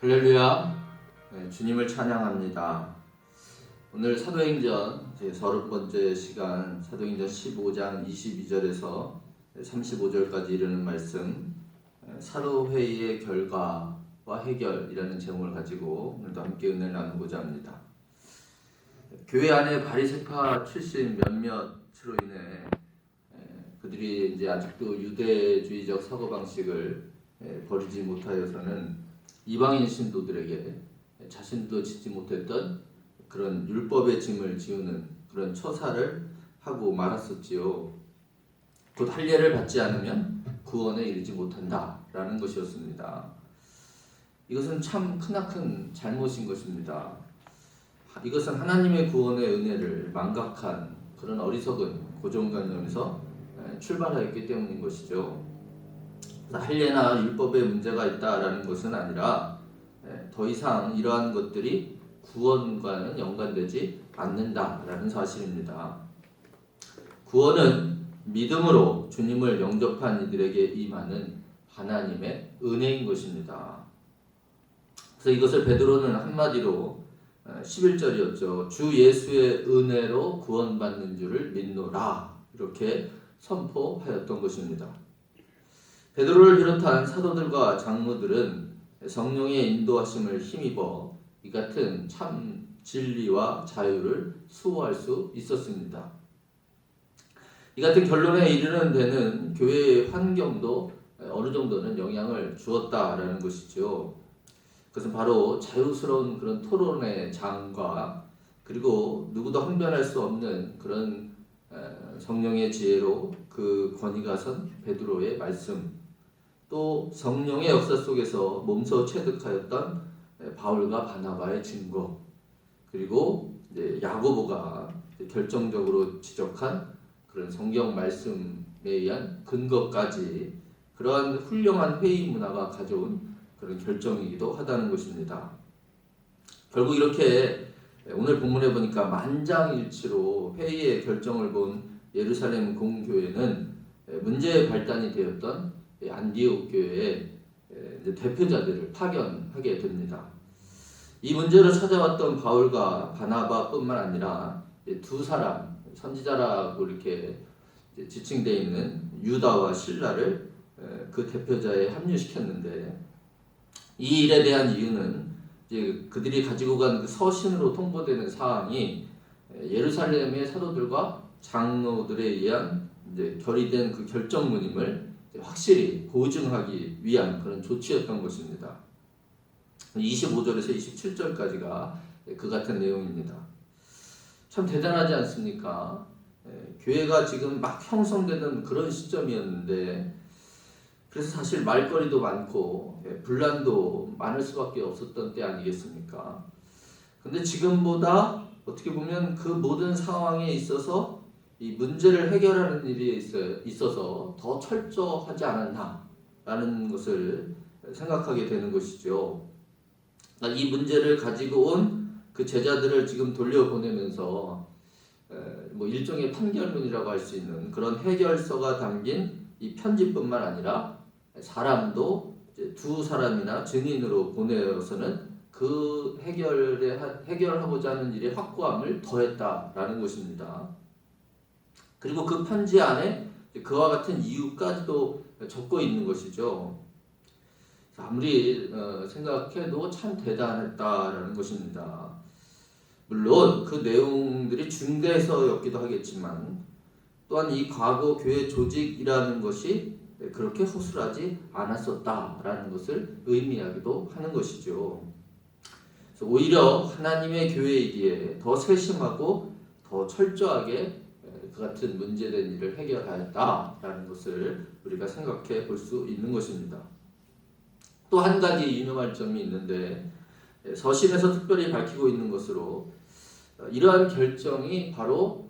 할렐루야. 네, 주님을 찬양합니다. 오늘 사도행전 제30번째 시간 사도행전 15장 22절에서 35절까지 이르는 말씀, 사도회의의 결과와 해결이라는 제목을 가지고 오늘도 함께 은혜를 나누고자 합니다. 교회 안에 바리새파 출신 몇몇으로 인해 그들이 이제 아직도 유대주의적 사고방식을 버리지 못하여서는 이방인 신도들에게 자신도 짓지 못했던 그런 율법의 짐을 지우는 그런 처사를 하고 말았었지요. 곧 할례를 받지 않으면 구원에 이르지 못한다라는 것이었습니다. 이것은 참 크나큰 잘못인 것입니다. 이것은 하나님의 구원의 은혜를 망각한 그런 어리석은 고정관념에서 출발하였기 때문인 것이죠. 할례나 율법에 문제가 있다라는 것은 아니라 더 이상 이러한 것들이 구원과는 연관되지 않는다라는 사실입니다. 구원은 믿음으로 주님을 영접한 이들에게 임하는 하나님의 은혜인 것입니다. 그래서 이것을 베드로는 한마디로 11절이었죠. 주 예수의 은혜로 구원받는 줄을 믿노라, 이렇게 선포하였던 것입니다. 베드로를 비롯한 사도들과 장로들은 성령의 인도하심을 힘입어 이 같은 참 진리와 자유를 수호할 수 있었습니다. 이 같은 결론에 이르는 데는 교회의 환경도 어느 정도는 영향을 주었다라는 것이죠. 그것은 바로 자유스러운 그런 토론의 장과 그리고 누구도 항변할 수 없는 그런 성령의 지혜로 그 권위가 선 베드로의 말씀, 또 성령의 역사 속에서 몸소 체득하였던 바울과 바나바의 증거, 그리고 이제 야고보가 결정적으로 지적한 그런 성경 말씀에 의한 근거까지 그러한 훌륭한 회의 문화가 가져온 그런 결정이기도 하다는 것입니다. 결국 이렇게 오늘 본문에 보니까 만장일치로 회의의 결정을 본 예루살렘 공교회는 문제의 발단이 되었던 안디옥 교회의 대표자들을 파견하게 됩니다. 이 문제로 찾아왔던 바울과 바나바뿐만 아니라 두 사람, 선지자라고 이렇게 지칭되어 있는 유다와 실라를 그 대표자에 합류시켰는데, 이 일에 대한 이유는 이제 그들이 가지고 간 그 서신으로 통보되는 사항이 예루살렘의 사도들과 장로들에 의한 이제 결의된 그 결정문임을 확실히 보증하기 위한 그런 조치였던 것입니다. 25절에서 27절까지가 그 같은 내용입니다. 참 대단하지 않습니까? 교회가 지금 막 형성되는 그런 시점이었는데, 그래서 사실 말거리도 많고 분란도 많을 수밖에 없었던 때 아니겠습니까? 근데 지금보다 어떻게 보면 그 모든 상황에 있어서 이 문제를 해결하는 일이 있어서 더 철저하지 않았나라는 것을 생각하게 되는 것이죠. 이 문제를 가지고 온 그 제자들을 지금 돌려보내면서 뭐 일종의 판결문이라고 할 수 있는 그런 해결서가 담긴 이 편지뿐만 아니라 사람도 이제 두 사람이나 증인으로 보내어서는 그 해결하고자 하는 일의 확고함을 더했다라는 것입니다. 그리고 그 편지 안에 그와 같은 이유까지도 적고 있는 것이죠. 아무리 생각해도 참 대단했다라는 것입니다. 물론 그 내용들이 중대해서였기도 하겠지만, 또한 이 과거 교회 조직이라는 것이 그렇게 허술하지 않았었다라는 것을 의미하기도 하는 것이죠. 그래서 오히려 하나님의 교회이기에 더 세심하고 더 철저하게 그 같은 문제된 일을 해결하였다라는 것을 우리가 생각해 볼 수 있는 것입니다. 또 한 가지 유념할 점이 있는데, 서신에서 특별히 밝히고 있는 것으로 이러한 결정이 바로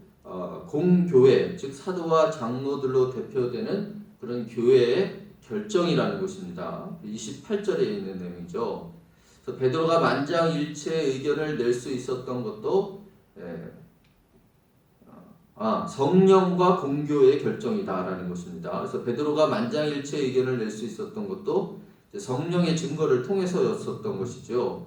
공교회, 즉 사도와 장로들로 대표되는 그런 교회의 결정이라는 것입니다. 28절에 있는 내용이죠. 그래서 베드로가 만장일치의 의견을 낼 수 있었던 것도 성령과 공교의 결정이다라는 것입니다. 그래서 베드로가 만장일치의 의견을 낼 수 있었던 것도 성령의 증거를 통해서였었던 것이죠.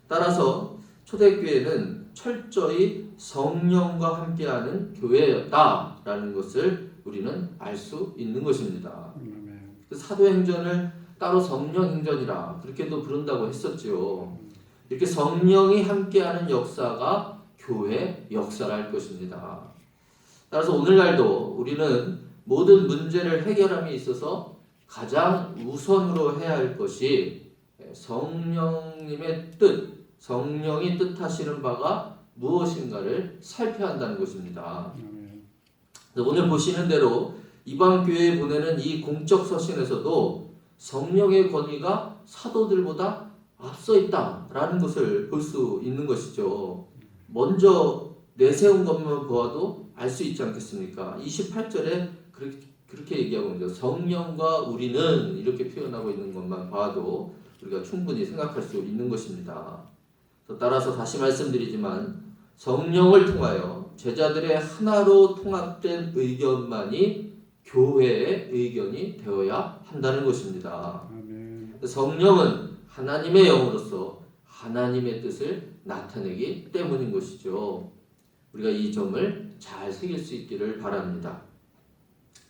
따라서 초대교회는 철저히 성령과 함께하는 교회였다라는 것을 우리는 알 수 있는 것입니다. 그 사도행전을 따로 성령행전이라 그렇게도 부른다고 했었죠. 이렇게 성령이 함께하는 역사가 교회 역사랄 것입니다. 따라서 오늘날도 우리는 모든 문제를 해결함에 있어서 가장 우선으로 해야 할 것이 성령님의 뜻, 성령이 뜻하시는 바가 무엇인가를 살펴야 한다는 것입니다. 오늘 보시는 대로 이방 교회에 보내는 이 공적 서신에서도 성령의 권위가 사도들보다 앞서 있다라는 것을 볼 수 있는 것이죠. 먼저 내세운 것만 보아도 알 수 있지 않겠습니까? 28절에 그렇게 얘기하고 있는데 성령과 우리는 이렇게 표현하고 있는 것만 봐도 우리가 충분히 생각할 수 있는 것입니다. 따라서 다시 말씀드리지만 성령을 통하여 제자들의 하나로 통합된 의견만이 교회의 의견이 되어야 한다는 것입니다. 성령은 하나님의 영으로서 하나님의 뜻을 나타내기 때문인 것이죠. 우리가 이 점을 잘 새길 수 있기를 바랍니다.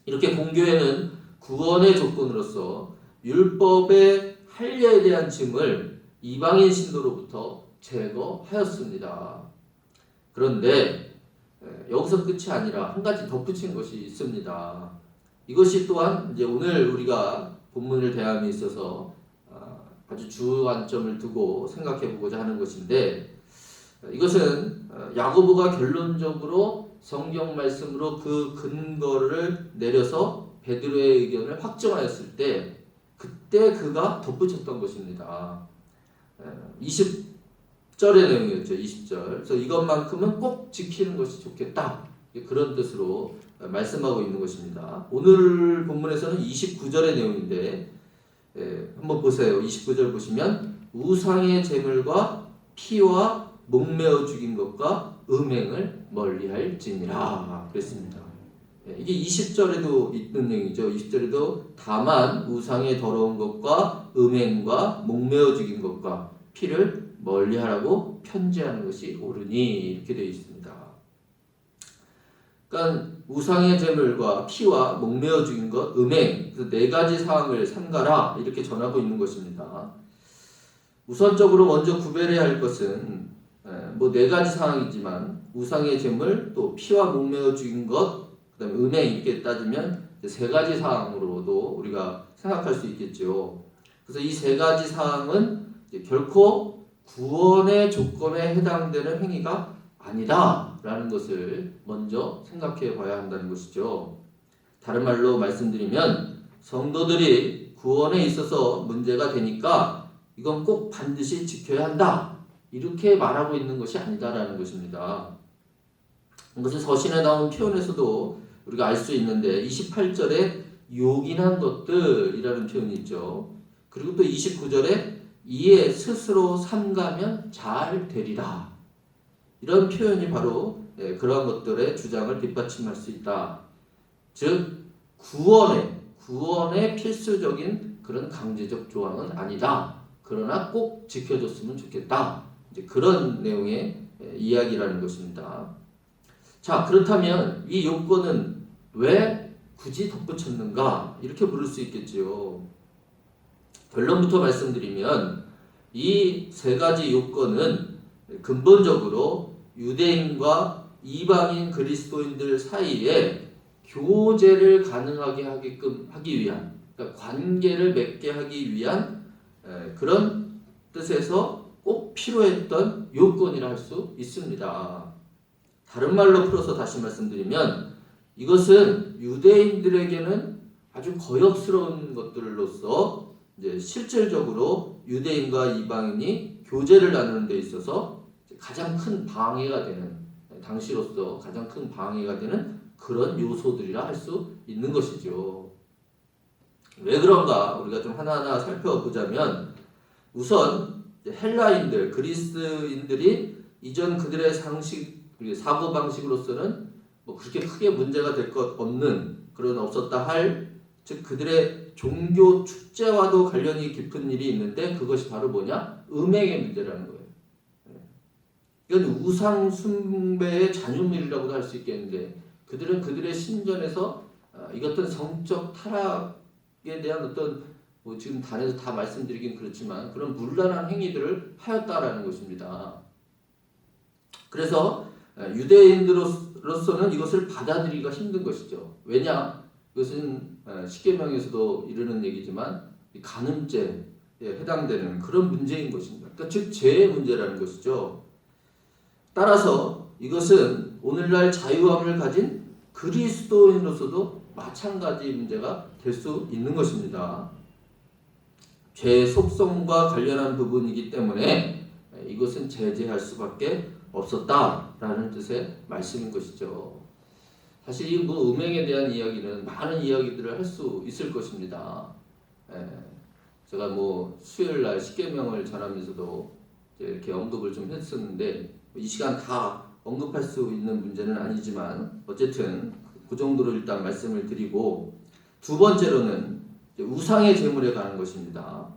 이렇게 공교회는 구원의 조건으로서 율법의 할례에 대한 짐을 이방인 신도로부터 제거하였습니다. 그런데 여기서 끝이 아니라 한 가지 덧붙인 것이 있습니다. 이것이 또한 이제 오늘 우리가 본문을 대함에 있어서 아주 주안점을 두고 생각해 보고자 하는 것인데, 이것은 야고보가 결론적으로 성경 말씀으로 그 근거를 내려서 베드로의 의견을 확정하였을 때 그때 그가 덧붙였던 것입니다. 20절의 내용이었죠. 20절. 그래서 이것만큼은 꼭 지키는 것이 좋겠다. 그런 뜻으로 말씀하고 있는 것입니다. 오늘 본문에서는 29절의 내용인데 한번 보세요. 29절 보시면 우상의 제물과 피와 목매어 죽인 것과 음행을 멀리할지니라 그랬습니다. 이게 20절에도 있는 내용이죠. 20절에도 다만 우상의 더러운 것과 음행과 목매어 죽인 것과 피를 멀리하라고 편지하는 것이 옳으니 이렇게 되어 있습니다. 그러니까 우상의 제물과 피와 목매어 죽인 것, 음행, 그 네 가지 사항을 삼가라 이렇게 전하고 있는 것입니다. 우선적으로 먼저 구별해야 할 것은 뭐 네 가지 사항이지만 우상의 제물, 또 피와 목매어 죽인 것, 그다음에 음행 이렇게 따지면 세 가지 사항으로도 우리가 생각할 수 있겠죠. 그래서 이 세 가지 사항은 결코 구원의 조건에 해당되는 행위가 아니다라는 것을 먼저 생각해 봐야 한다는 것이죠. 다른 말로 말씀드리면 성도들이 구원에 있어서 문제가 되니까 이건 꼭 반드시 지켜야 한다 이렇게 말하고 있는 것이 아니다라는 것입니다. 이것은 서신에 나온 표현에서도 우리가 알 수 있는데 28절에 요긴한 것들이라는 표현이 있죠. 그리고 또 29절에 이에 스스로 삼가면 잘 되리라. 이런 표현이 바로 그러한 것들의 주장을 뒷받침할 수 있다. 즉 구원의 필수적인 그런 강제적 조항은 아니다. 그러나 꼭 지켜줬으면 좋겠다. 이제 그런 내용의 이야기라는 것입니다. 자, 그렇다면 이 요건은 왜 굳이 덧붙였는가? 이렇게 물을 수 있겠지요. 결론부터 말씀드리면 이 세 가지 요건은 근본적으로 유대인과 이방인 그리스도인들 사이에 교제를 가능하게 하기 위한, 그러니까 관계를 맺게 하기 위한 그런 뜻에서 꼭 필요했던 요건이라 할 수 있습니다. 다른 말로 풀어서 다시 말씀드리면 이것은 유대인들에게는 아주 거역스러운 것들로서 이제 실질적으로 유대인과 이방인이 교제를 나누는 데 있어서 가장 큰 방해가 되는, 당시로서 가장 큰 방해가 되는 그런 요소들이라 할 수 있는 것이죠. 왜 그런가 우리가 좀 하나하나 살펴보자면, 우선 헬라인들, 그리스인들이 이전 그들의 사고방식으로서는 뭐 그렇게 크게 문제가 될 것 없는, 그런 없었다 할, 즉 그들의 종교 축제와도 관련이 깊은 일이 있는데 그것이 바로 뭐냐? 음행의 문제라는 거예요. 이건 우상 숭배의 잔유물이라고도 할 수 있겠는데 그들은 그들의 신전에서 이것은 성적 타락에 대한 어떤 뭐 지금 단에서 다 말씀드리긴 그렇지만 그런 문란한 행위들을 하였다라는 것입니다. 그래서 유대인들로서는 이것을 받아들이기가 힘든 것이죠. 왜냐? 이것은 십계명에서도 이르는 얘기지만 간음죄에 해당되는 그런 문제인 것입니다. 그러니까 즉 죄의 문제라는 것이죠. 따라서 이것은 오늘날 자유함을 가진 그리스도인으로서도 마찬가지 문제가 될 수 있는 것입니다. 죄의 속성과 관련한 부분이기 때문에 이것은 제재할 수밖에 없었다라는 뜻의 말씀인 것이죠. 사실 이 뭐 음행에 대한 이야기는 많은 이야기들을 할 수 있을 것입니다. 제가 뭐 수요일 날 십계명을 전하면서도 이렇게 언급을 좀 했었는데 이 시간 다 언급할 수 있는 문제는 아니지만 어쨌든 그 정도로 일단 말씀을 드리고 두 번째로는 우상의 제물에 관한 것입니다.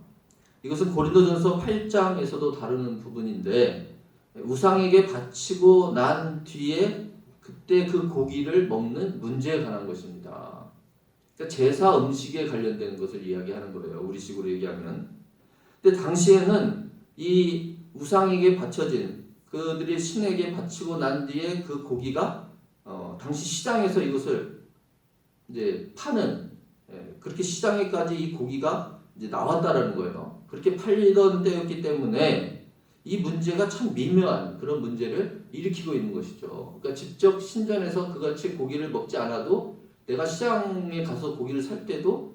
이것은 고린도전서 8장에서도 다루는 부분인데 우상에게 바치고 난 뒤에 그때 그 고기를 먹는 문제에 관한 것입니다. 그러니까 제사 음식에 관련된 것을 이야기하는 거예요. 우리식으로 얘기하면. 근데 당시에는 이 우상에게 바쳐진 그들이 신에게 바치고 난 뒤에 그 고기가 당시 시장에서 이것을 이제 파는 그렇게 시장에까지 이 고기가 이제 나왔다라는 거예요. 그렇게 팔리던 때였기 때문에 이 문제가 참 미묘한 그런 문제를 일으키고 있는 것이죠. 그러니까 직접 신전에서 그같이 고기를 먹지 않아도 내가 시장에 가서 고기를 살 때도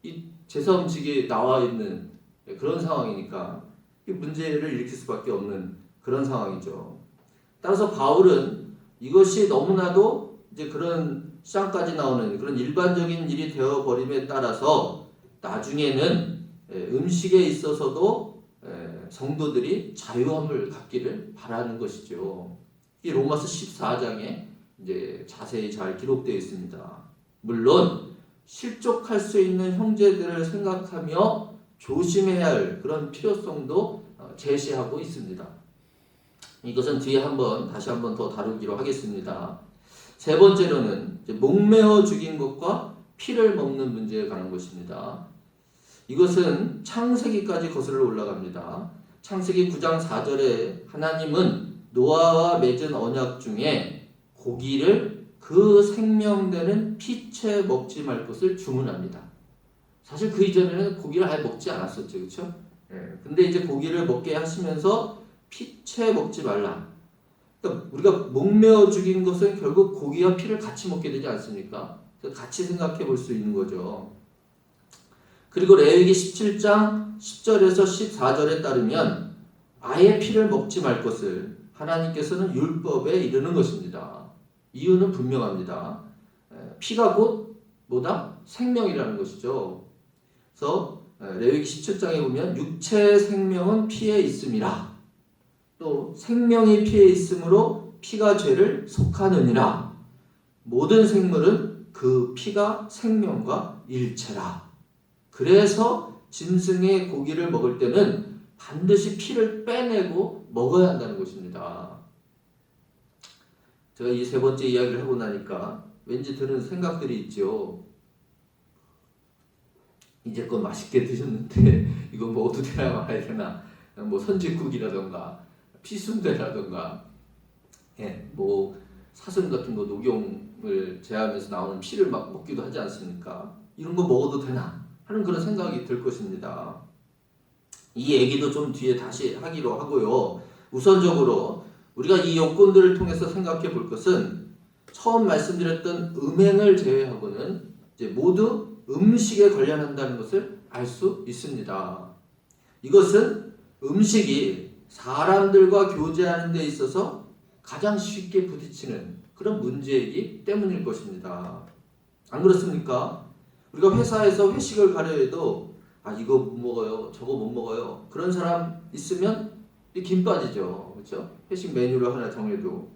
이 제사 음식이 나와 있는 그런 상황이니까 이 문제를 일으킬 수밖에 없는 그런 상황이죠. 따라서 바울은 이것이 너무나도 이제 그런 시장까지 나오는 그런 일반적인 일이 되어버림에 따라서 나중에는 음식에 있어서도 성도들이 자유함을 갖기를 바라는 것이죠. 이 로마서 14장에 이제 자세히 잘 기록되어 있습니다. 물론 실족할 수 있는 형제들을 생각하며 조심해야 할 그런 필요성도 제시하고 있습니다. 이것은 뒤에 다시 한번 더 다루기로 하겠습니다. 세 번째로는 목매어 죽인 것과 피를 먹는 문제에 관한 것입니다. 이것은 창세기까지 거슬러 올라갑니다. 창세기 9장 4절에 하나님은 노아와 맺은 언약 중에 고기를 그 생명되는 피채 먹지 말 것을 주문합니다. 사실 그 이전에는 고기를 아예 먹지 않았었죠. 그렇죠? 근데 이제 고기를 먹게 하시면서 피채 먹지 말라. 그러니까 우리가 목매어 죽인 것은 결국 고기와 피를 같이 먹게 되지 않습니까? 같이 생각해 볼 수 있는 거죠. 그리고 레위기 17장 10절에서 14절에 따르면 아예 피를 먹지 말 것을 하나님께서는 율법에 이르는 것입니다. 이유는 분명합니다. 피가 곧 뭐다? 생명이라는 것이죠. 그래서 레위기 17장에 보면 육체의 생명은 피에 있음이라. 또 생명이 피에 있으므로 피가 죄를 속하느니라. 모든 생물은 그 피가 생명과 일체라. 그래서 짐승의 고기를 먹을 때는 반드시 피를 빼내고 먹어야 한다는 것입니다. 제가 이 세 번째 이야기를 하고 나니까 왠지 드는 생각들이 있죠. 이제껏 맛있게 드셨는데 이거 먹어도 되나 말아야 되나. 뭐 선지국이라던가 피순대라던가 뭐 사슴 같은 거 녹용을 제하면서 나오는 피를 막 먹기도 하지 않습니까? 이런 거 먹어도 되나 하는 그런 생각이 들 것입니다. 이 얘기도 좀 뒤에 다시 하기로 하고요. 우선적으로 우리가 이 요건들을 통해서 생각해 볼 것은 처음 말씀드렸던 음행을 제외하고는 이제 모두 음식에 관련한다는 것을 알 수 있습니다. 이것은 음식이 사람들과 교제하는 데 있어서 가장 쉽게 부딪히는 그런 문제이기 때문일 것입니다. 안 그렇습니까? 우리가 회사에서 회식을 가려해도 이거 못 먹어요, 저거 못 먹어요. 그런 사람 있으면 김 빠지죠. 그렇죠? 회식 메뉴를 하나 정해도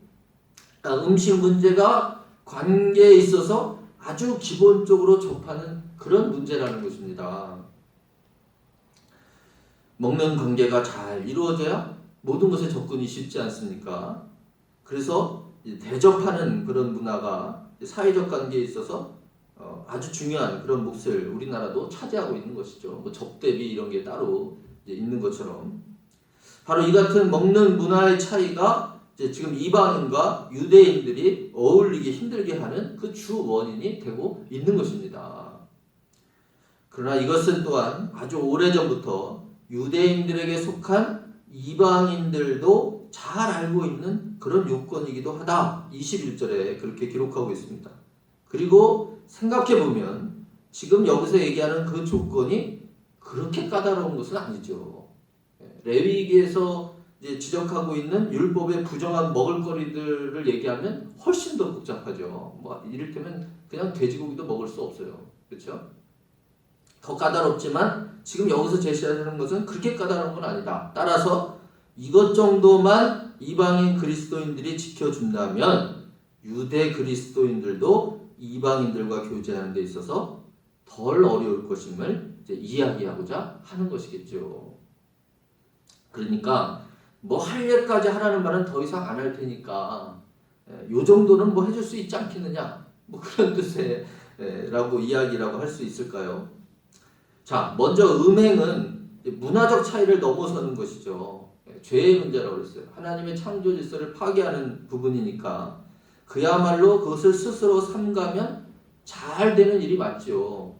음식 문제가 관계에 있어서 아주 기본적으로 접하는 그런 문제라는 것입니다. 먹는 관계가 잘 이루어져야 모든 것에 접근이 쉽지 않습니까? 그래서 대접하는 그런 문화가 사회적 관계에 있어서 아주 중요한 그런 몫을 우리나라도 차지하고 있는 것이죠. 뭐 접대비 이런 게 따로 있는 것처럼 바로 이 같은 먹는 문화의 차이가 지금 이방인과 유대인들이 어울리기 힘들게 하는 그 주 원인이 되고 있는 것입니다. 그러나 이것은 또한 아주 오래전부터 유대인들에게 속한 이방인들도 잘 알고 있는 그런 요건이기도 하다. 21절에 그렇게 기록하고 있습니다. 그리고 생각해보면 지금 여기서 얘기하는 그 조건이 그렇게 까다로운 것은 아니죠. 레위기에서 지적하고 있는 율법의 부정한 먹을거리들을 얘기하면 훨씬 더 복잡하죠. 뭐 이를테면 그냥 돼지고기도 먹을 수 없어요. 그렇죠? 더 까다롭지만 지금 여기서 제시하는 것은 그렇게 까다로운 건 아니다. 따라서 이것 정도만 이방인 그리스도인들이 지켜준다면 유대 그리스도인들도 이방인들과 교제하는 데 있어서 덜 어려울 것임을 이야기하고자 하는 것이겠죠. 그러니까 뭐 할 일까지 하라는 말은 더 이상 안 할 테니까 요 정도는 뭐 해줄 수 있지 않겠느냐 뭐 그런 뜻의 라고 이야기라고 할 수 있을까요? 자, 먼저 음행은 문화적 차이를 넘어서는 것이죠. 죄의 문제라고 그랬어요. 하나님의 창조 질서를 파괴하는 부분이니까 그야말로 그것을 스스로 삼가면 잘 되는 일이 맞죠.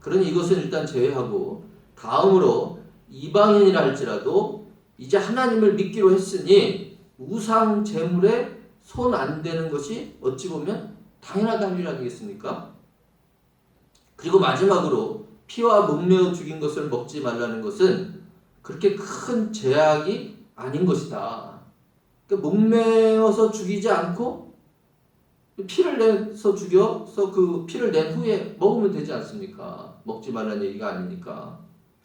그러니 이것은 일단 제외하고 다음으로 이방인이라 할지라도 이제 하나님을 믿기로 했으니 우상 제물에 손 안 대는 것이 어찌 보면 당연하다는 일 아니겠습니까? 그리고 마지막으로 피와 목매어 죽인 것을 먹지 말라는 것은 그렇게 큰 제약이 아닌 것이다. 그러니까 목매어서 죽이지 않고 피를 내서 죽여서 그 피를 낸 후에 먹으면 되지 않습니까? 먹지 말라는 얘기가 아니니까.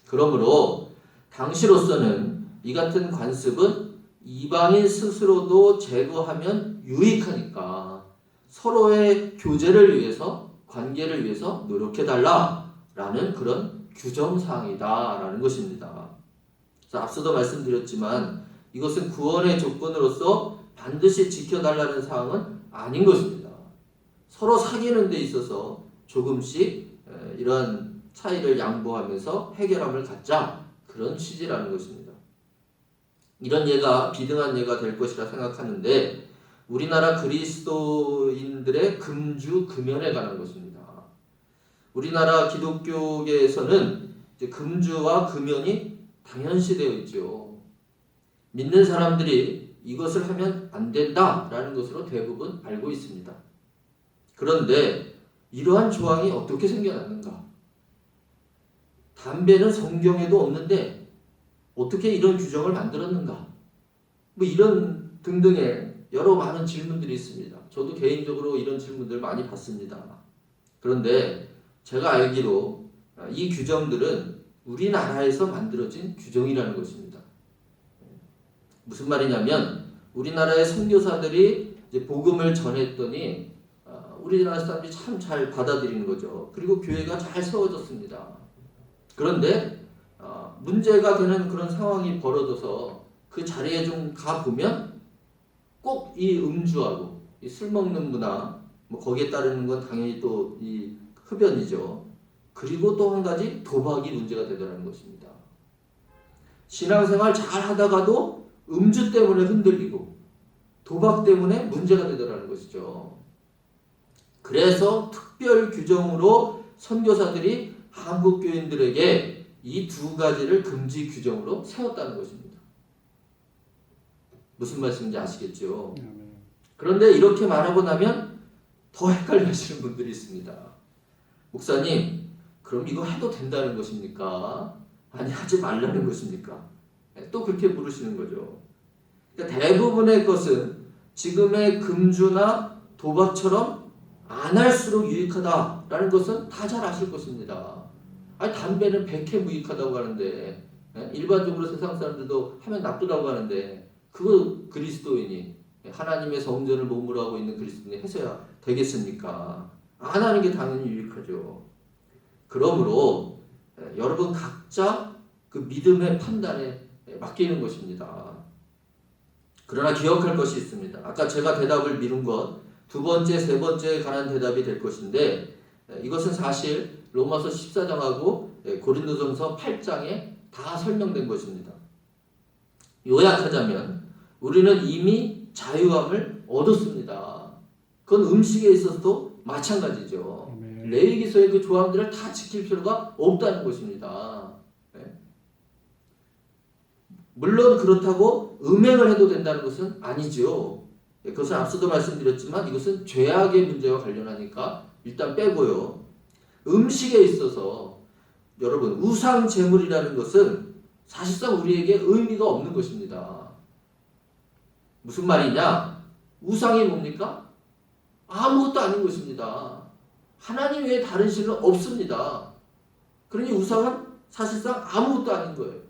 그러므로 당시로서는 이 같은 관습은 이방인 스스로도 제거하면 유익하니까 서로의 교제를 위해서 관계를 위해서 노력해달라라는 그런 규정사항이다라는 것입니다. 그래서 앞서도 말씀드렸지만 이것은 구원의 조건으로서 반드시 지켜달라는 사항은 아닌 것입니다. 서로 사귀는 데 있어서 조금씩 이러한 차이를 양보하면서 해결함을 갖자 그런 취지라는 것입니다. 이런 예가 비등한 예가 될 것이라 생각하는데 우리나라 그리스도인들의 금주 금연에 관한 것입니다. 우리나라 기독교계에서는 이제 금주와 금연이 당연시되어 있죠. 믿는 사람들이 이것을 하면 안 된다라는 것으로 대부분 알고 있습니다. 그런데 이러한 조항이 어떻게 생겨났는가? 담배는 성경에도 없는데 어떻게 이런 규정을 만들었는가? 뭐 이런 등등의 여러 많은 질문들이 있습니다. 저도 개인적으로 이런 질문들 많이 받습니다. 그런데 제가 알기로 이 규정들은 우리나라에서 만들어진 규정이라는 것입니다. 무슨 말이냐면 우리나라의 선교사들이 이제 복음을 전했더니 우리나라 사람들이 참 잘 받아들이는 거죠. 그리고 교회가 잘 세워졌습니다. 그런데 문제가 되는 그런 상황이 벌어져서 그 자리에 좀 가보면 꼭 이 음주하고 이 술 먹는 문화 뭐 거기에 따르는 건 당연히 또 이 흡연이죠. 그리고 또 한 가지 도박이 문제가 되더라는 것입니다. 신앙생활 잘 하다가도 음주 때문에 흔들리고 도박 때문에 문제가 되더라는 것이죠. 그래서 특별 규정으로 선교사들이 한국 교인들에게 이 두 가지를 금지 규정으로 세웠다는 것입니다. 무슨 말씀인지 아시겠죠? 그런데 이렇게 말하고 나면 더 헷갈려 하시는 분들이 있습니다. 목사님, 그럼 이거 해도 된다는 것입니까? 아니, 하지 말라는 것입니까? 또 그렇게 물으시는 거죠. 그러니까 대부분의 것은 지금의 금주나 도박처럼 안 할수록 유익하다라는 것은 다 잘 아실 것입니다. 아니, 담배는 백해 무익하다고 하는데 일반적으로 세상 사람들도 하면 나쁘다고 하는데 그거 그리스도인이 하나님의 성전을 몸으로 하고 있는 그리스도인이 해서야 되겠습니까? 안 하는 게 당연히 유익하죠. 그러므로 여러분 각자 그 믿음의 판단에 맡기는 것입니다. 그러나 기억할 것이 있습니다. 아까 제가 대답을 미룬 것 두 번째, 세 번째에 관한 대답이 될 것인데 이것은 사실 로마서 14장하고 고린도전서 8장에 다 설명된 것입니다. 요약하자면 우리는 이미 자유함을 얻었습니다. 그건 음식에 있어서도 마찬가지죠. 레위기서의 그 조항들을 다 지킬 필요가 없다는 것입니다. 물론 그렇다고 음행을 해도 된다는 것은 아니죠. 그것은 앞서도 말씀드렸지만 이것은 죄악의 문제와 관련하니까 일단 빼고요. 음식에 있어서 여러분 우상 제물이라는 것은 사실상 우리에게 의미가 없는 것입니다. 무슨 말이냐? 우상이 뭡니까? 아무것도 아닌 것입니다. 하나님 외에 다른 신은 없습니다. 그러니 우상은 사실상 아무것도 아닌 거예요.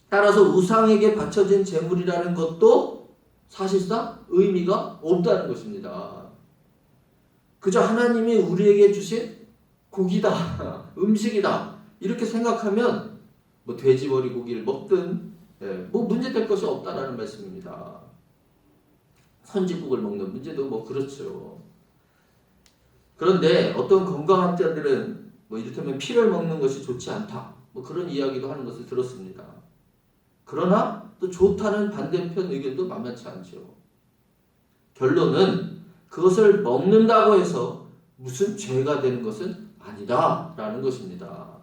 따라서 우상에게 바쳐진 제물이라는 것도 사실상 의미가 없다는 것입니다. 그저 하나님이 우리에게 주신 고기다, 음식이다 이렇게 생각하면 뭐 돼지머리 고기를 먹든 뭐 문제될 것이 없다라는 말씀입니다. 선지국을 먹는 문제도 뭐 그렇죠. 그런데 어떤 건강학자들은 뭐 이를테면 피를 먹는 것이 좋지 않다 뭐 그런 이야기도 하는 것을 들었습니다. 그러나 또 좋다는 반대편 의견도 만만치 않죠. 결론은 그것을 먹는다고 해서 무슨 죄가 되는 것은 아니다라는 것입니다.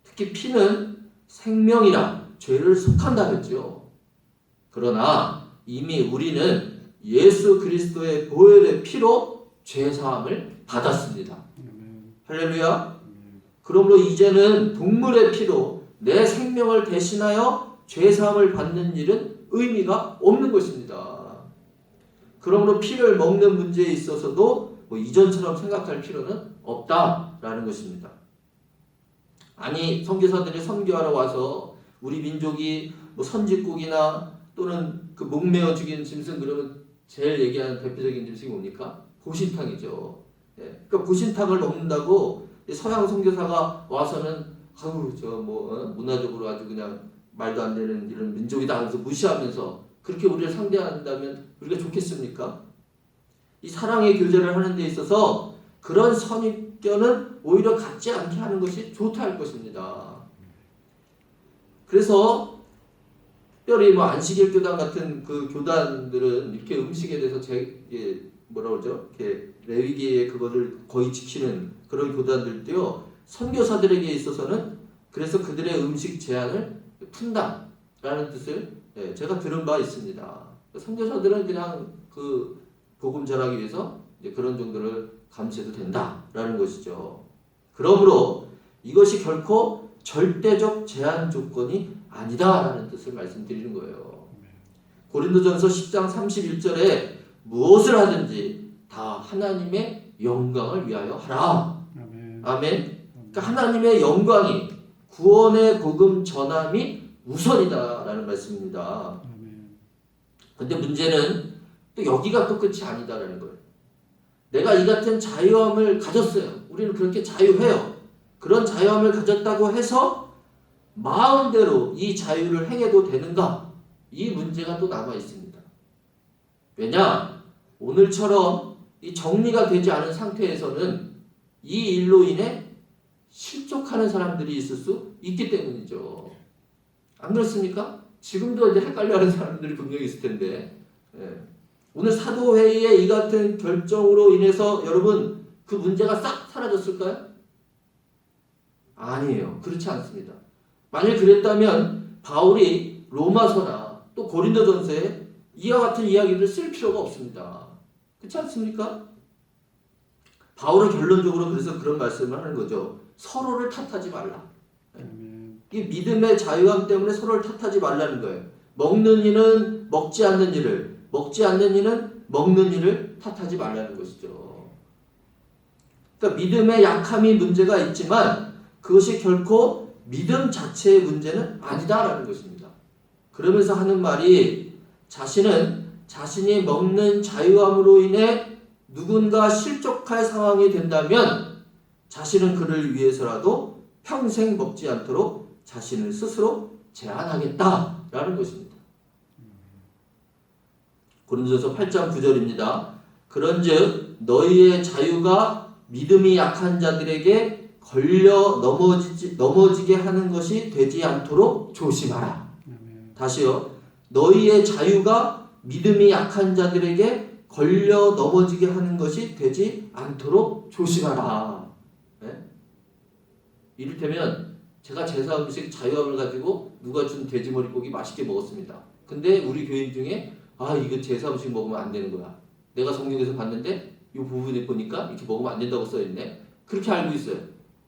특히 피는 생명이라 죄를 속한다 했죠. 그러나 이미 우리는 예수 그리스도의 보혈의 피로 죄사함을 받았습니다. 할렐루야. 그러므로 이제는 동물의 피로 내 생명을 대신하여 죄사함을 받는 일은 의미가 없는 것입니다. 그러므로 피를 먹는 문제에 있어서도 뭐 이전처럼 생각할 필요는 없다라는 것입니다. 아니 선교사들이 선교하러 와서 우리 민족이 뭐 선짓국이나 또는 그 목매어 죽인 짐승 그러면 제일 얘기하는 대표적인 짐승이 뭡니까? 보신탕이죠. 그러니까 보신탕을 먹는다고 서양 선교사가 와서는 아우 저 뭐 문화적으로 아주 그냥 말도 안 되는 이런 민족이다 하면서 무시하면서 그렇게 우리를 상대한다면 우리가 좋겠습니까? 이 사랑의 교제를 하는 데 있어서 그런 선입견은 오히려 갖지 않게 하는 것이 좋다 할 것입니다. 그래서 특별히 뭐 안식일 교단 같은 그 교단들은 이렇게 음식에 대해서 뭐라 그러죠? 이렇게 레위기의 그거를 거의 지키는 그런 교단들도요. 선교사들에게 있어서는 그래서 그들의 음식 제한을 푼다라는 뜻을 제가 들은 바 있습니다. 선교사들은 그냥 그 복음 전하기 위해서 이제 그런 정도를 감수해도 된다라는 것이죠. 그러므로 이것이 결코 절대적 제한 조건이 아니다라는 뜻을 말씀드리는 거예요. 고린도전서 10장 31절에 무엇을 하든지 다 하나님의 영광을 위하여 하라. 아멘. 그러니까 하나님의 영광이 구원의 복음 전함이 우선이다라는 말씀입니다. 근데 문제는 또 여기가 또 끝이 아니다라는 거예요. 내가 이 같은 자유함을 가졌어요. 우리는 그렇게 자유해요. 그런 자유함을 가졌다고 해서 마음대로 이 자유를 행해도 되는가? 이 문제가 또 남아 있습니다. 왜냐? 오늘처럼 이 정리가 되지 않은 상태에서는 이 일로 인해 실족하는 사람들이 있을 수 있기 때문이죠. 안 그렇습니까? 지금도 이제 헷갈려하는 사람들이 분명히 있을 텐데 오늘 사도회의의 이 같은 결정으로 인해서 여러분 그 문제가 싹 사라졌을까요? 아니에요. 그렇지 않습니다. 만일 그랬다면 바울이 로마서나 또 고린도전서에 이와 같은 이야기를 쓸 필요가 없습니다. 그렇지 않습니까? 바울은 결론적으로 그래서 그런 말씀을 하는 거죠. 서로를 탓하지 말라. 이 믿음의 자유함 때문에 서로를 탓하지 말라는 거예요. 먹는 이는 먹지 않는 일을, 먹지 않는 이는 먹는 일을 탓하지 말라는 것이죠. 그러니까 믿음의 약함이 문제가 있지만 그것이 결코 믿음 자체의 문제는 아니다라는 것입니다. 그러면서 하는 말이 자신은 자신이 먹는 자유함으로 인해 누군가 실족할 상황이 된다면 자신은 그를 위해서라도 평생 먹지 않도록 자신을 스스로 제한하겠다라는 것입니다. 고린도전서 8장 9절입니다. 그런즉 너희의 자유가 믿음이 약한 자들에게 걸려 넘어지게 하는 것이 되지 않도록 조심하라. 다시요. 너희의 자유가 믿음이 약한 자들에게 걸려 넘어지게 하는 것이 되지 않도록 조심하라. 네? 이를테면 제가 제사 음식 자유함을 가지고 누가 준 돼지머리고기 맛있게 먹었습니다. 근데 우리 교인 중에 이거 제사 음식 먹으면 안 되는 거야. 내가 성경에서 봤는데 이 부분에 보니까 이렇게 먹으면 안 된다고 써있네. 그렇게 알고 있어요.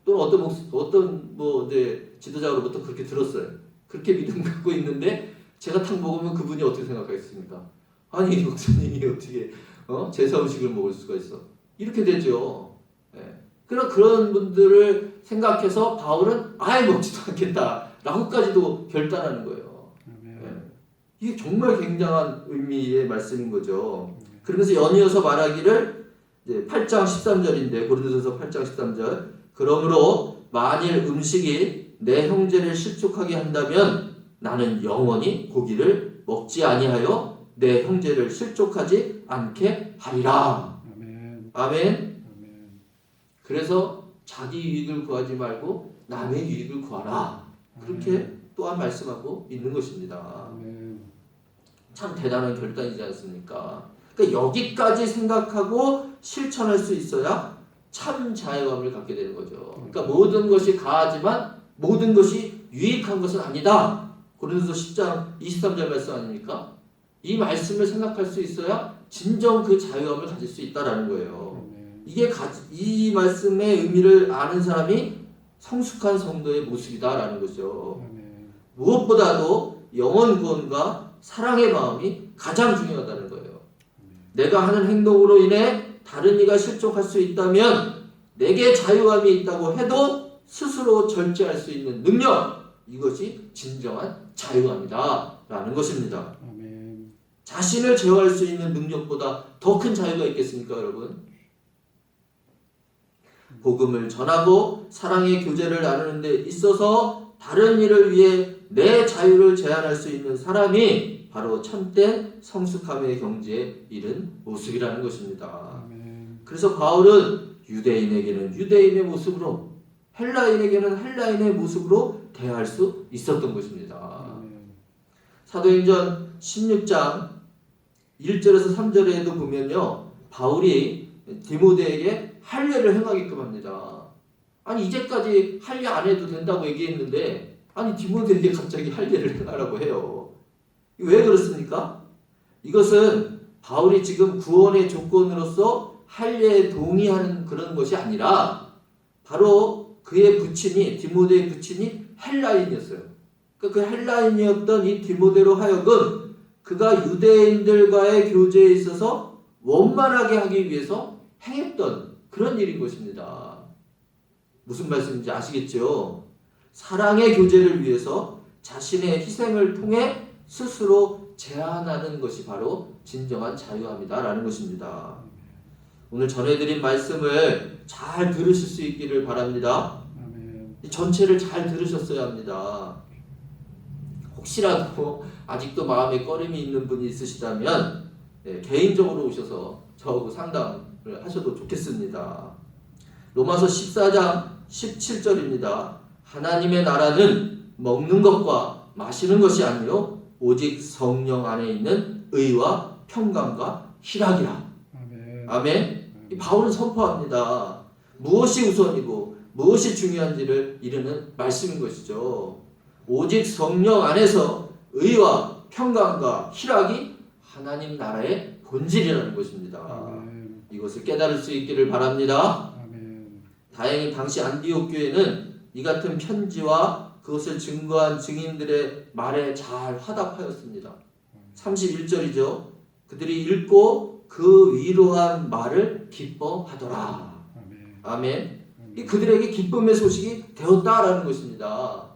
또는 어떤 지도자로부터 그렇게 들었어요. 그렇게 믿음 갖고 있는데 제가 탁 먹으면 그분이 어떻게 생각하겠습니까? 아니 목사님이 어떻게 제사 음식을 먹을 수가 있어? 이렇게 되죠. 예. 그런 분들을 생각해서 바울은 아예 먹지도 않겠다라고까지도 결단하는 거예요. 예. 이게 정말 굉장한 의미의 말씀인 거죠. 그러면서 연이어서 말하기를 8장 13절인데 고린도전서 8장 13절 그러므로 만일 음식이 내 형제를 실족하게 한다면 나는 영원히 고기를 먹지 아니하여 내 형제를 실족하지 않게 하리라. 아멘. 아멘. 그래서 자기 유익을 구하지 말고 남의 유익을 구하라. 그렇게 또한 말씀하고 있는 것입니다. 참 대단한 결단이지 않습니까? 그러니까 여기까지 생각하고 실천할 수 있어야 참 자유함을 갖게 되는 거죠. 그러니까 모든 것이 가하지만 모든 것이 유익한 것은 아니다. 고린도서 10장 23절 말씀 아닙니까? 이 말씀을 생각할 수 있어야 진정 그 자유함을 가질 수 있다라는 거예요. 이 말씀의 의미를 아는 사람이 성숙한 성도의 모습이다라는 거죠. 무엇보다도 영혼 구원과 사랑의 마음이 가장 중요하다는 거예요. 내가 하는 행동으로 인해 다른 이가 실족할 수 있다면 내게 자유함이 있다고 해도 스스로 절제할 수 있는 능력, 이것이 진정한 자유함이다 라는 것입니다. 아멘. 자신을 제어할 수 있는 능력보다 더 큰 자유가 있겠습니까 여러분? 복음을 전하고 사랑의 교제를 나누는 데 있어서 다른 일을 위해 내 자유를 제한할 수 있는 사람이 바로 참된 성숙함의 경지에 이른 모습이라는 것입니다. 아멘. 그래서 바울은 유대인에게는 유대인의 모습으로 헬라인에게는 헬라인의 모습으로 대할 수 있었던 것입니다. 아멘. 사도행전 16장 1절에서 3절에도 보면요. 바울이 디모데에게 할례를 행하게끔 합니다. 아니 이제까지 할례 안 해도 된다고 얘기했는데 아니 디모데에게 갑자기 할례를 행하라고 해요. 왜 그렇습니까? 이것은 바울이 지금 구원의 조건으로서 할례에 동의하는 그런 것이 아니라 바로 그의 부친이 디모데의 부친이 헬라인이었어요. 그 헬라인이었던 이 디모데로 하여금 그가 유대인들과의 교제에 있어서 원만하게 하기 위해서 행했던 그런 일인 것입니다. 무슨 말씀인지 아시겠죠? 사랑의 교제를 위해서 자신의 희생을 통해 스스로 제한하는 것이 바로 진정한 자유함이다라는 것입니다. 오늘 전해드린 말씀을 잘 들으실 수 있기를 바랍니다. 이 전체를 잘 들으셨어야 합니다. 혹시라도 아직도 마음에 꺼림이 있는 분이 있으시다면 개인적으로 오셔서 저하고 상담을 하셔도 좋겠습니다. 로마서 14장 17절입니다. 하나님의 나라는 먹는 것과 마시는 것이 아니요 오직 성령 안에 있는 의와 평강과 희락이라. 아멘. 아멘. 바울은 선포합니다. 무엇이 우선이고 무엇이 중요한지를 이르는 말씀인 것이죠. 오직 성령 안에서 의와 평강과 희락이 하나님 나라의 본질이라는 것입니다. 아멘. 이것을 깨달을 수 있기를 바랍니다. 아멘. 다행히 당시 안디옥 교회는 이 같은 편지와 그것을 증거한 증인들의 말에 잘 화답하였습니다. 31절이죠. 그들이 읽고 그 위로한 말을 기뻐하더라. 아멘. 아멘. 그들에게 기쁨의 소식이 되었다라는 것입니다.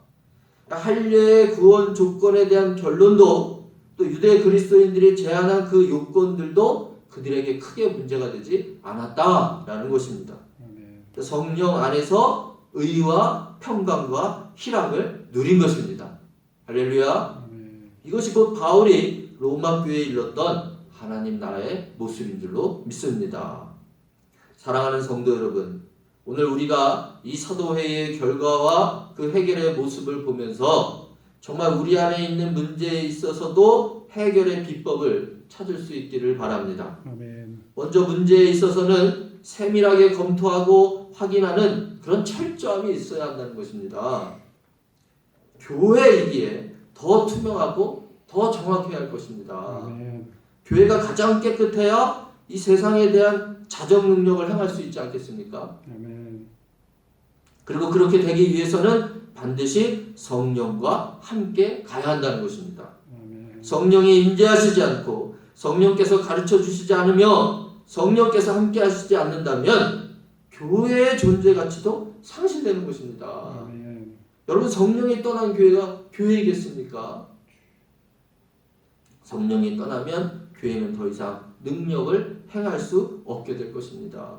할례의 구원 조건에 대한 결론도 또 유대 그리스도인들이 제안한 그 요건들도 그들에게 크게 문제가 되지 않았다라는 것입니다. 아멘. 성령 안에서 의와 평강과 희락을 누린 것입니다. 할렐루야. 아멘. 이것이 곧 바울이 로마 교회에 일렀던 하나님 나라의 모습인 줄로 믿습니다. 사랑하는 성도 여러분, 오늘 우리가 이 사도회의의 결과와 그 해결의 모습을 보면서 정말 우리 안에 있는 문제에 있어서도 해결의 비법을 찾을 수 있기를 바랍니다. 아멘. 먼저 문제에 있어서는 세밀하게 검토하고 확인하는 그런 철저함이 있어야 한다는 것입니다. 교회이기에 더 투명하고 더 정확해야 할 것입니다. 아멘. 교회가 가장 깨끗해야 이 세상에 대한 자정 능력을 행할 수 있지 않겠습니까? 아멘. 그리고 그렇게 되기 위해서는 반드시 성령과 함께 가야 한다는 것입니다. 아멘. 성령이 임재하시지 않고 성령께서 가르쳐 주시지 않으며 성령께서 함께 하시지 않는다면 교회의 존재 가치도 상실되는 것입니다. 아멘. 여러분, 성령이 떠난 교회가 교회이겠습니까? 성령이 떠나면 교회는 더 이상 능력을 행할 수 없게 될 것입니다.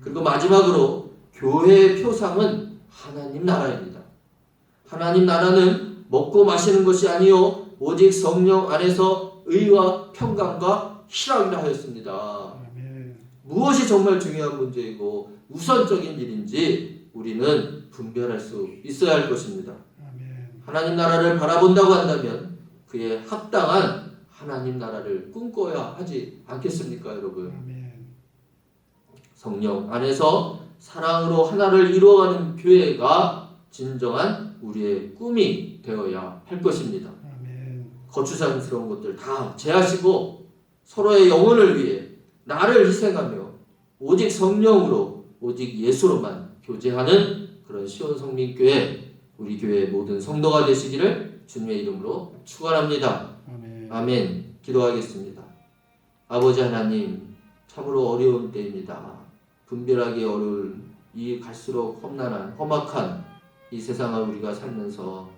그리고 마지막으로 교회의 표상은 하나님 나라입니다. 하나님 나라는 먹고 마시는 것이 아니요 오직 성령 안에서 의와 평강과 희락이라 하였습니다. 아멘. 무엇이 정말 중요한 문제이고 우선적인 일인지 우리는 분별할 수 있어야 할 것입니다. 아멘. 하나님 나라를 바라본다고 한다면 그에 합당한 하나님 나라를 꿈꿔야 하지 않겠습니까, 여러분? 아멘. 성령 안에서 사랑으로 하나를 이루어가는 교회가 진정한 우리의 꿈이 되어야 할 것입니다. 아멘. 거추장스러운 것들 다 제하시고 서로의 영혼을 위해 나를 희생하며 오직 성령으로 오직 예수로만 교제하는 그런 시온성민교회, 우리 교회의 모든 성도가 되시기를 주님의 이름으로 축원합니다. 아멘. 아멘. 기도하겠습니다. 아버지 하나님, 참으로 어려운 때입니다. 분별하기 어려운 이 갈수록 험난한 험악한 이 세상을 우리가 살면서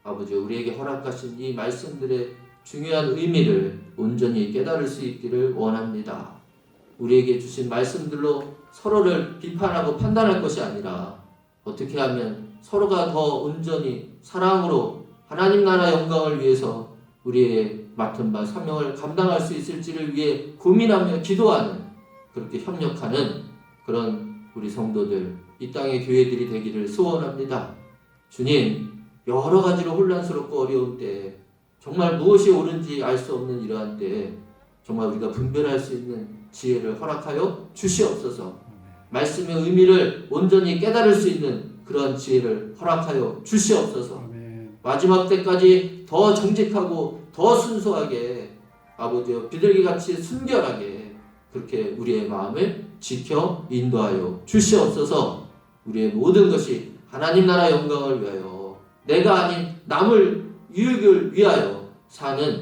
아버지 우리에게 허락하신 이 말씀들의 중요한 의미를 온전히 깨달을 수 있기를 원합니다. 우리에게 주신 말씀들로 서로를 비판하고 판단할 것이 아니라 어떻게 하면 서로가 더 온전히 사랑으로 하나님 나라 영광을 위해서 우리의 맡은 바 사명을 감당할 수 있을지를 위해 고민하며 기도하는, 그렇게 협력하는 그런 우리 성도들, 이 땅의 교회들이 되기를 소원합니다. 주님, 여러 가지로 혼란스럽고 어려운 때, 정말 무엇이 옳은지 알 수 없는 이러한 때 정말 우리가 분별할 수 있는 지혜를 허락하여 주시옵소서. 말씀의 의미를 온전히 깨달을 수 있는 그런 지혜를 허락하여 주시옵소서. 아멘. 마지막 때까지 더 정직하고 더 순수하게, 아버지여 비둘기같이 순결하게 그렇게 우리의 마음을 지켜 인도하여 주시옵소서. 우리의 모든 것이 하나님 나라 영광을 위하여, 내가 아닌 남을 유익을 위하여 사는